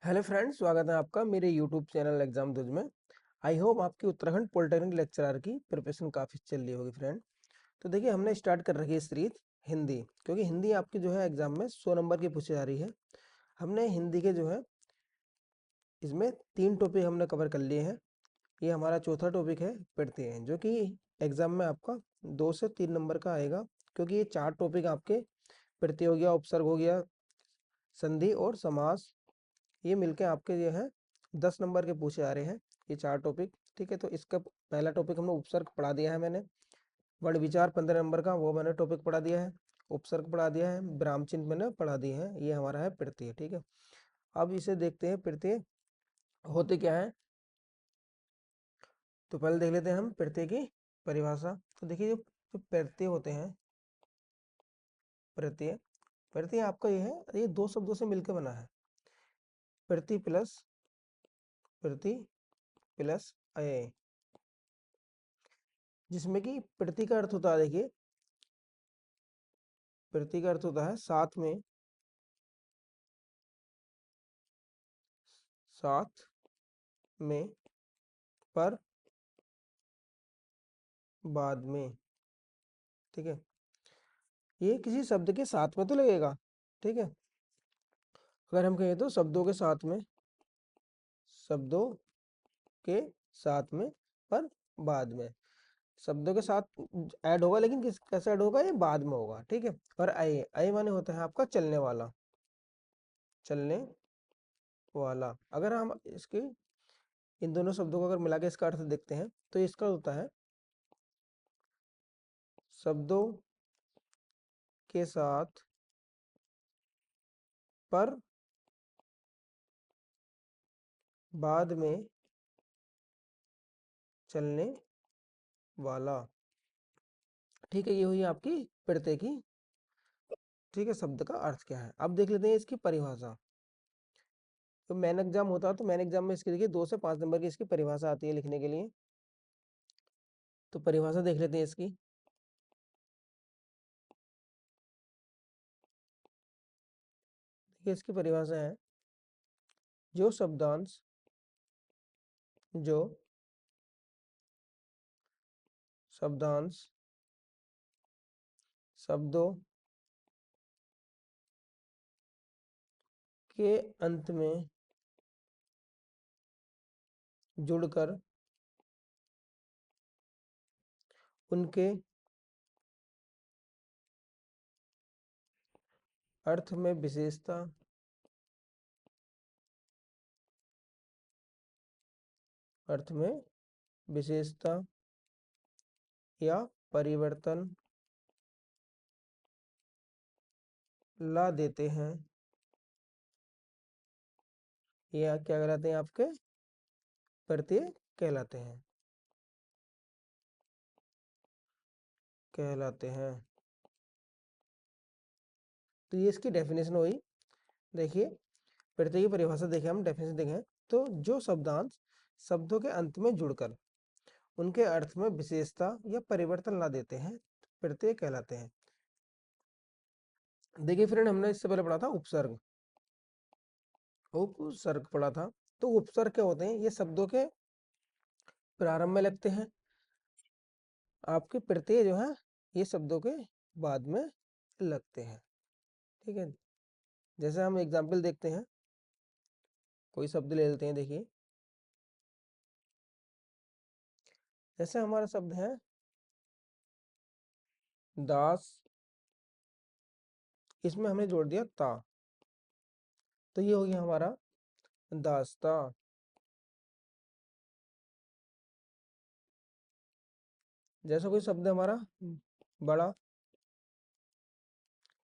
Hello friends, स्वागत है आपका मेरे यूट्यूब चैनल एग्जाम दूज में। आई होप आपकी उत्तराखंड पॉलिटेक्निक लेक्चरर की प्रिपरेशन काफ़ी चल रही होगी फ्रेंड। तो देखिए, हमने स्टार्ट कर रखी है सीरीज हिंदी, क्योंकि हिंदी आपकी जो है एग्जाम में 100 नंबर की पूछी जा रही है। हमने हिंदी के जो है इसमें 3 टॉपिक हमने कवर कर लिए हैं। ये हमारा चौथा टॉपिक है पढ़ते हैं, जो कि एग्जाम में आपका 2 से 3 नंबर का आएगा, क्योंकि ये 4 टॉपिक आपके प्रत्यय हो गया, उपसर्ग हो गया, संधि और समास, ये मिलके आपके ये है 10 नंबर के पूछे आ रहे हैं, ये 4 टॉपिक। ठीक है, तो इसका पहला टॉपिक हमने उपसर्ग पढ़ा दिया है मैंने। वर्ण विचार 15 नंबर का वो मैंने टॉपिक पढ़ा दिया है। उपसर्ग पढ़ा दिया है, विराम चिन्ह मैंने पढ़ा दिए हैं। ये हमारा है प्रत्यय। ठीक है, अब इसे देखते हैं प्रत्यय होते क्या है। तो पहले देख लेते हैं हम प्रत्यय की परिभाषा। तो देखिए, जो प्रत्यय होते हैं, प्रत्यय प्रत्यय आपका ये है, ये 2 शब्दों से मिलकर बना है। प्रति प्लस अय, जिसमें कि प्रति का अर्थ होता है, देखिए प्रति का अर्थ होता है साथ में, पर, बाद में। ठीक है, ये किसी शब्द के साथ में तो लगेगा। ठीक है, अगर हम कहें तो शब्दों के साथ में, पर बाद में। शब्दों के साथ ऐड होगा, लेकिन कैसे ऐड होगा, ये बाद में होगा। ठीक है, और अय अय माने होता है आपका चलने वाला। अगर हम इसके इन दोनों शब्दों को अगर मिला के इसका अर्थ देखते हैं, तो इसका होता है शब्दों के साथ, पर बाद में चलने वाला। ठीक है, ये हुई आपकी प्रत्यय की। ठीक है, शब्द का अर्थ क्या है, अब देख लेते हैं इसकी परिभाषा। तो मैन एग्जाम होता है, तो मैन एग्जाम में इसकी देखिए 2 से 5 नंबर की इसकी परिभाषा आती है लिखने के लिए। तो परिभाषा देख लेते हैं इसकी। देखिए, इसकी परिभाषा है, जो शब्दांश जो शब्दांश शब्दों के अंत में जुड़कर उनके अर्थ में विशेषता या परिवर्तन ला देते हैं, या क्या कहलाते हैं, आपके प्रत्यय कहलाते हैं। तो ये इसकी डेफिनेशन हुई। देखिए, प्रत्यय की परिभाषा देखें, हम डेफिनेशन देखें, तो जो शब्दांश शब्दों के अंत में जुड़कर उनके अर्थ में विशेषता या परिवर्तन ला देते हैं, प्रत्यय कहलाते हैं। देखिए फ्रेंड, हमने इससे पहले पढ़ा था उपसर्ग पढ़ा था। तो उपसर्ग क्या होते हैं, ये शब्दों के प्रारंभ में लगते हैं। आपके प्रत्यय जो है, ये शब्दों के बाद में लगते हैं। ठीक है, जैसे हम एग्जाम्पल देखते हैं, कोई शब्द ले लेते हैं। देखिए, जैसे हमारा शब्द है दास, इसमें हमने जोड़ दिया ता, तो ये हो गया हमारा दास्ता। जैसा कोई शब्द है हमारा बड़ा,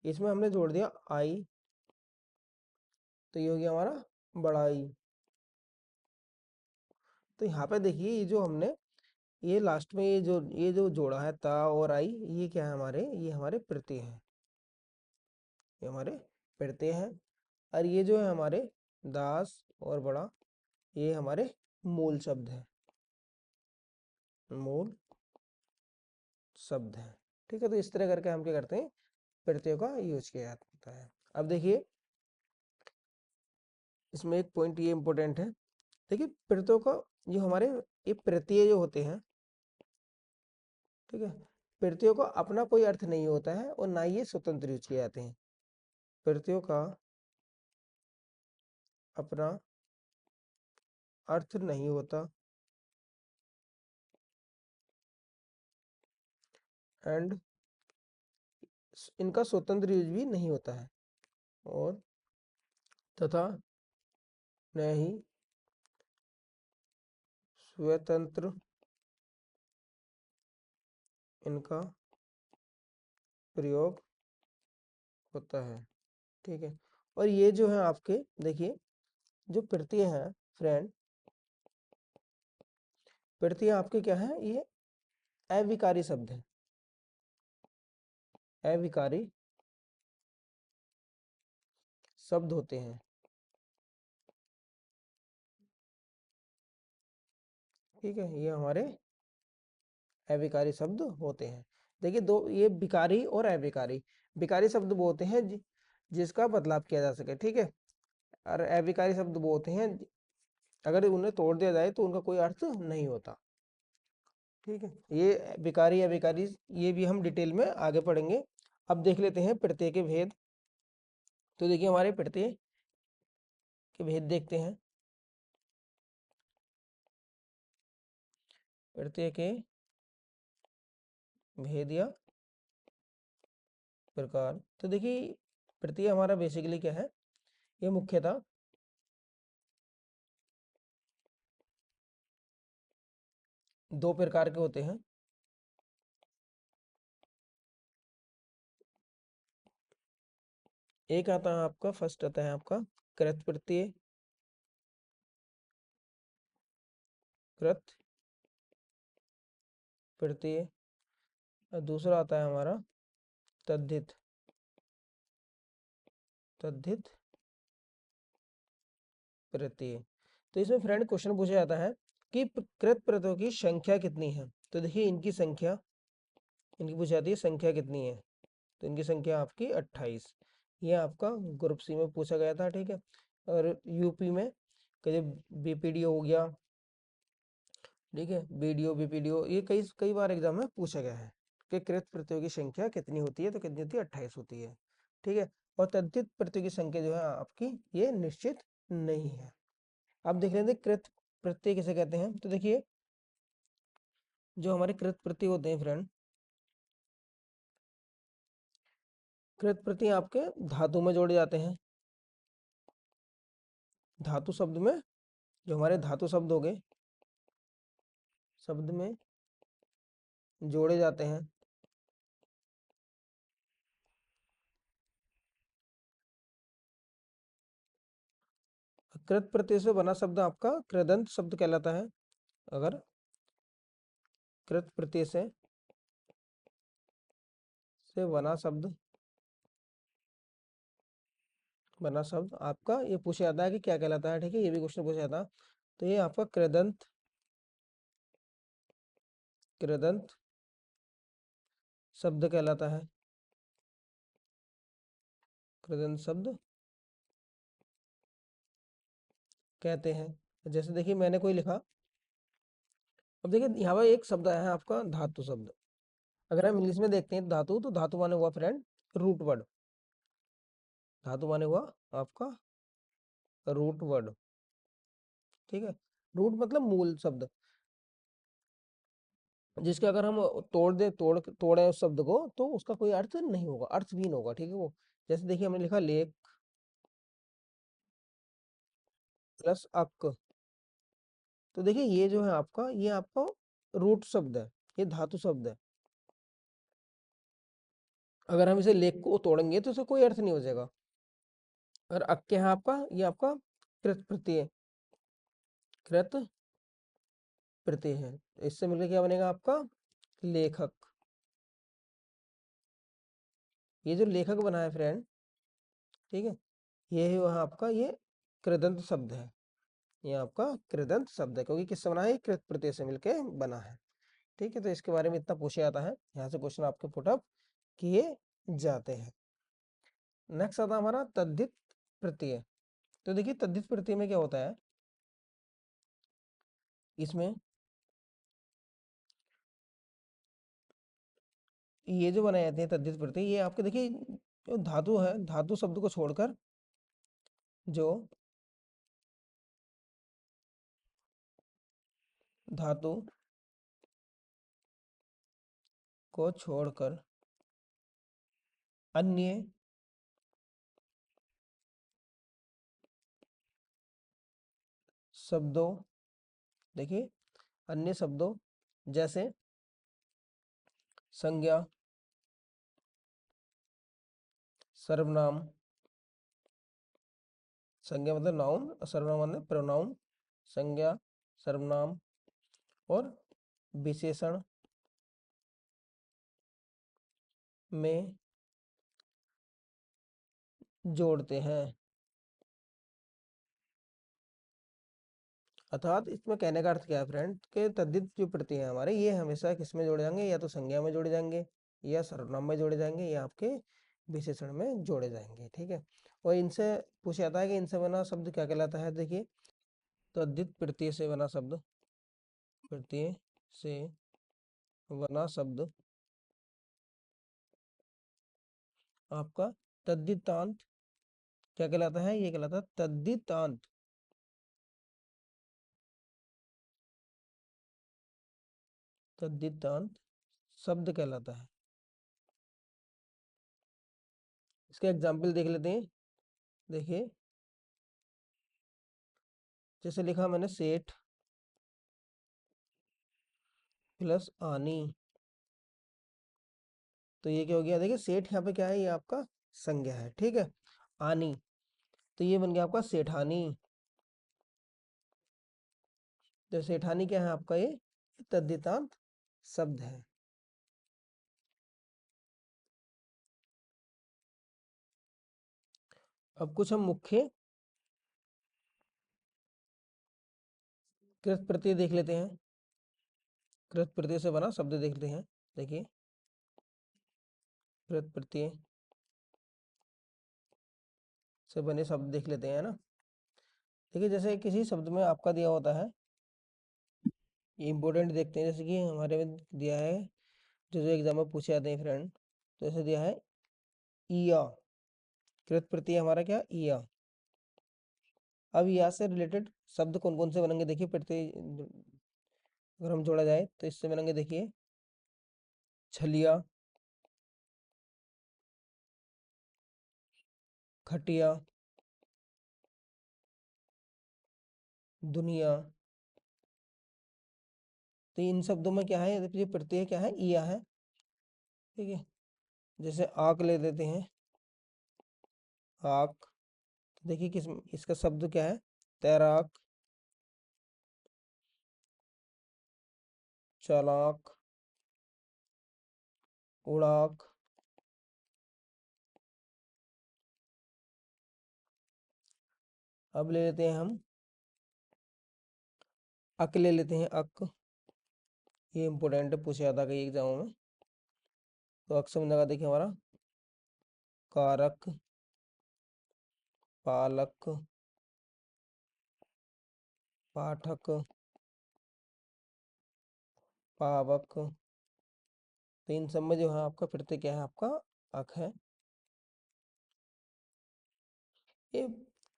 इसमें हमने जोड़ दिया आई, तो ये हो गया हमारा बड़ाई। तो यहाँ पे देखिए, ये जो हमने ये लास्ट में ये जो जोड़ा है ता और आई, ये क्या है हमारे, ये हमारे प्रत्यय हैं, ये हमारे प्रत्यय हैं। और ये जो है हमारे दास और बड़ा, ये हमारे मूल शब्द हैं, मूल शब्द हैं। ठीक है, तो इस तरह करके हम क्या करते हैं, प्रत्ययों का यूज किया जाता है। अब देखिए, इसमें एक पॉइंट ये इंपॉर्टेंट है, देखिए प्रत्ययों का जो हमारे ये प्रत्यय जो होते हैं, ठीक है, प्रत्ययों का अपना कोई अर्थ नहीं होता है और ना ये स्वतंत्र यूज किए जाते हैं। प्रत्ययों का अपना अर्थ नहीं होता एंड इनका स्वतंत्र यूज भी नहीं होता है, और तथा न ही स्वतंत्र इनका प्रयोग होता है, ठीक है। और ये जो है आपके देखिए जो प्रत्यय हैं फ्रेंड, प्रत्यय आपके क्या है, ये अविकारी शब्द है, अविकारी शब्द होते हैं, ठीक है, ये हमारे अविकारी शब्द होते हैं। देखिए दो ये विकारी और अविकारी, विकारी शब्द वो होते हैं जिसका बदलाव किया जा सके, ठीक है, और अविकारी शब्द वो होते हैं अगर उन्हें तोड़ दिया जाए तो उनका कोई अर्थ नहीं होता, ठीक है। ये विकारी अविकारी ये भी हम डिटेल में आगे पढ़ेंगे। अब देख लेते हैं प्रत्यय के भेद। तो देखिए हमारे प्रत्यय के भेद देखते हैं, प्रत्यय के भेद या प्रकार। तो देखिए प्रत्यय हमारा बेसिकली क्या है, ये मुख्यतः दो प्रकार के होते हैं। एक आता है आपका, फर्स्ट आता है आपका कृत प्रत्यय, कृत प्रत्यय, और दूसरा आता है हमारा तद्धित, तद्धित प्रत्यय। तो इसमें फ्रेंड क्वेश्चन पूछा जाता है कि कृत प्रत्ययों की संख्या कितनी है। तो देखिए इनकी संख्या, इनकी पूछी जाती है संख्या कितनी है, तो इनकी संख्या आपकी 28। ये आपका ग्रुप सी में पूछा गया था, ठीक है। और यूपी में कई बीपीडीओ हो गया, ठीक है, बीडीओ बीपीडीओ, ये कई कई बार एग्जाम में पूछा गया है कि कृत प्रत्ययों की संख्या कितनी होती है, तो कितनी होती है, 28 होती है, ठीक है। और तद्धित प्रत्ययों की संख्या जो है आपकी ये निश्चित नहीं है। अब देख लेते हैं कृत प्रत्यय किसे कहते हैं। तो देखिए जो हमारे कृत प्रत्यय होते हैं फ्रेंड, कृत प्रत्यय आपके धातु में जोड़े जाते हैं, धातु शब्द में, जो हमारे धातु शब्द हो गए शब्द में जोड़े जाते हैं। कृत प्रत्यय से बना शब्द आपका कृदंत शब्द कहलाता है। अगर कृत प्रत्यय से बना शब्द आपका ये पूछा जाता है कि क्या कहलाता है, ठीक है, ये भी क्वेश्चन पूछा जाता है। तो ये आपका कृदंत, कृदंत शब्द कहलाता है, कृदंत शब्द कहते हैं। जैसे देखिए मैंने कोई लिखा, अब देखिए यहाँ पर एक शब्द आया है आपका धातु शब्द। अगर हम इंग्लिश में देखते हैं धातु, तो धातु माने हुआ फ्रेंड रूट वर्ड, धातु माने हुआ आपका रूट वर्ड, ठीक है। रूट मतलब मूल शब्द, जिसके अगर हम तोड़े उस शब्द को तो उसका कोई अर्थ नहीं होगा, अर्थहीन होगा, ठीक है वो। जैसे देखिए हमने लिखा लेक प्लस अक, तो देखिए ये जो है आपका, ये आपका रूट शब्द है, ये धातु शब्द है। अगर हम इसे लेक को तोड़ेंगे तो इसे कोई अर्थ नहीं हो जाएगा। और अक क्या है आपका, ये आपका कृत प्रत्यय, कृत प्रत्यय है। इससे मिलकर क्या बनेगा आपका लेखक। ये जो लेखक बना है फ्रेंड, ठीक है, ये है वहाँ आपका ये कृदंत शब्द है, ये आपका कृदंत शब्द है, क्योंकि किससे बना है, कृत प्रत्यय से मिलके बना है, ठीक है। तो इसके बारे में इतना पूछा जाता है, यहाँ से क्वेश्चन आपके पुटअप किए जाते हैं। नेक्स्ट आता है हमारा तद्धित प्रत्यय। तो देखिए तद्धित प्रत्यय में क्या होता है, इसमें ये जो बनाए जाते हैं तद्धित प्रत्यय, ये आपके देखिए जो धातु है, धातु शब्द को छोड़कर जो धातु को छोड़कर अन्य शब्दों, देखिए अन्य शब्दों जैसे संज्ञा, सर्वनाम, संज्ञा मतलब नाउन, सर्वनाम मतलब प्रोनाउन, संज्ञा, सर्वनाम और विशेषण में जोड़ते हैं। अर्थात इसमें कहने का अर्थ क्या है फ्रेंड, के तद्धित जो प्रत्यय हैं हमारे, ये हमेशा किस में जोड़े जाएंगे, या तो संज्ञा में जोड़े जाएंगे, या सर्वनाम में जोड़े जाएंगे, या आपके विशेषण में जोड़े जाएंगे। ठीक है, और इनसे पूछा जाता है कि इनसे बना शब्द क्या कहलाता है। देखिए तद्धित प्रत्यय से बना शब्द, प्रत्यय से बना शब्द आपका तद्धितांत क्या कहलाता है, ये कहलाता है तद्धितांत। तद्धितांत शब्द कहलाता है। इसके एग्जाम्पल देख लेते हैं। देखिए जैसे लिखा मैंने सेठ प्लस आनी, तो ये क्या हो गया, देखिए सेठ यहाँ पे क्या है, ये आपका संज्ञा है। ठीक है, आनी तो ये बन गया आपका सेठानी। तो सेठानी क्या है आपका, ये तद्धितांत शब्द है। अब कुछ हम मुख्य कृत प्रत्यय देख लेते हैं। कृत प्रत्यय से बना शब्द देखते हैं। देखिए कृत प्रत्यय से बने शब्द देख लेते हैं ना। देखिए जैसे किसी शब्द में आपका दिया होता है, ये इंपॉर्टेंट देखते हैं, जैसे कि हमारे में दिया है, जो जो एग्जाम में पूछे जाते हैं फ्रेंड, तो ऐसे दिया है ईया, कृत प्रत्यय हमारा क्या, ईया। अब या से रिलेटेड शब्द कौन कौन से बनेंगे, देखिए प्रत्यय अगर हम जोड़ा जाए तो इससे बनेंगे, देखिए छलिया, खटिया, दुनिया। तो इन शब्दों में क्या है, ये प्रत्यय क्या है, ईया है। ठीक है, जैसे आग ले देते हैं, आग, तो देखिए किस, इसका शब्द क्या है, तैराक, चालाक, उड़ाक। अब ले लेते हैं हम अक, ले लेते हैं अक, ये इंपॉर्टेंट है, पूछा जाता है कई एग्जामों में। तो अक से बनेगा देखिए हमारा कारक, पालक, पाठक, पावक। तो इन सब में जो है आपका प्रत्यय क्या है, आपका अक है। ये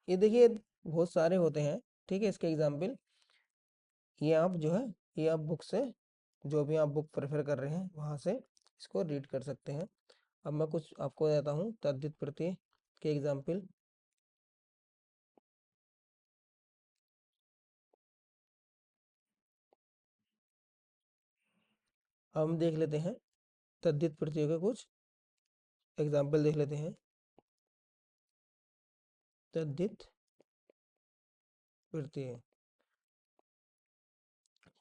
ये देखिए बहुत सारे होते हैं। ठीक है, इसके एग्जाम्पल ये आप जो है, ये आप बुक से, जो भी आप बुक प्रेफर कर रहे हैं वहाँ से इसको रीड कर सकते हैं। अब मैं कुछ आपको देता हूँ तद्धित प्रत्यय के एग्जाम्पल। हम देख लेते हैं तद्धित प्रत्यय के कुछ एग्जाम्पल देख लेते हैं। तद्धित प्रत्यय,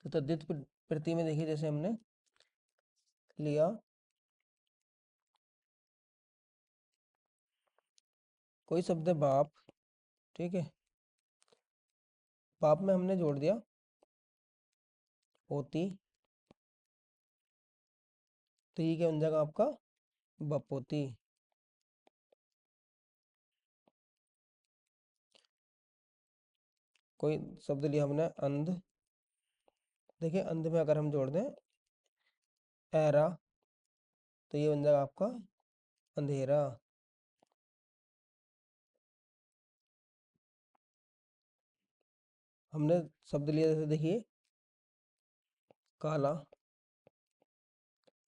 तो तद्धित प्रत्यय में देखिए जैसे हमने लिया कोई शब्द है बाप, ठीक है, बाप में हमने जोड़ दिया पोती, तो ये क्या बन जाएगा आपका बपोती। कोई शब्द लिया हमने अंध, देखिए अंध में अगर हम जोड़ दें एरा, तो ये बन जाएगा आपका अंधेरा। हमने शब्द लिया जैसे देखिए काला,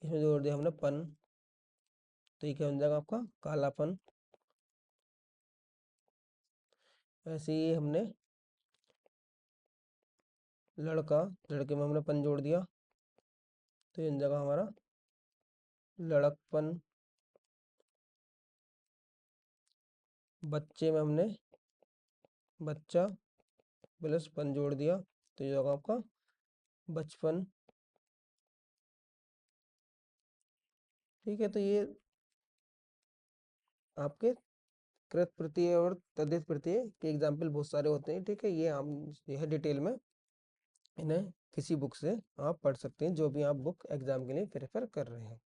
इसमें जोड़ दिया हमने पन, तो ये क्या बन जाएगा आपका कालापन। ऐसे ही हमने लड़का, लड़के में हमने पन जोड़ दिया, तो ये बन जाएगा हमारा लड़कपन। बच्चे में हमने बच्चा प्लस पन जोड़ दिया, तो ये होगा आपका बचपन। ठीक है, तो ये आपके कृत प्रत्यय और तद्धित प्रत्यय के एग्जाम्पल बहुत सारे होते हैं। ठीक है, ये हम यह डिटेल में इन्हें किसी बुक से आप पढ़ सकते हैं, जो भी आप बुक एग्जाम के लिए प्रेफर कर रहे हैं।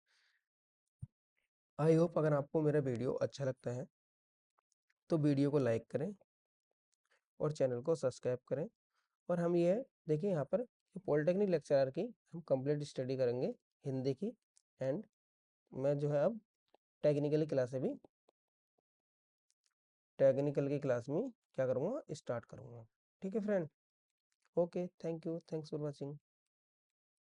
आई होप अगर आपको मेरा वीडियो अच्छा लगता है तो वीडियो को लाइक करें और चैनल को सब्सक्राइब करें। और हम ये देखिए यहाँ पर पॉलिटेक्निक लेक्चरर की हम कंप्लीट स्टडी करेंगे हिंदी की, एंड मैं जो है अब टेक्निकल की क्लास में क्या करूँगा, स्टार्ट करूँगा। ठीक है friend, okay, thank you, thanks for watching.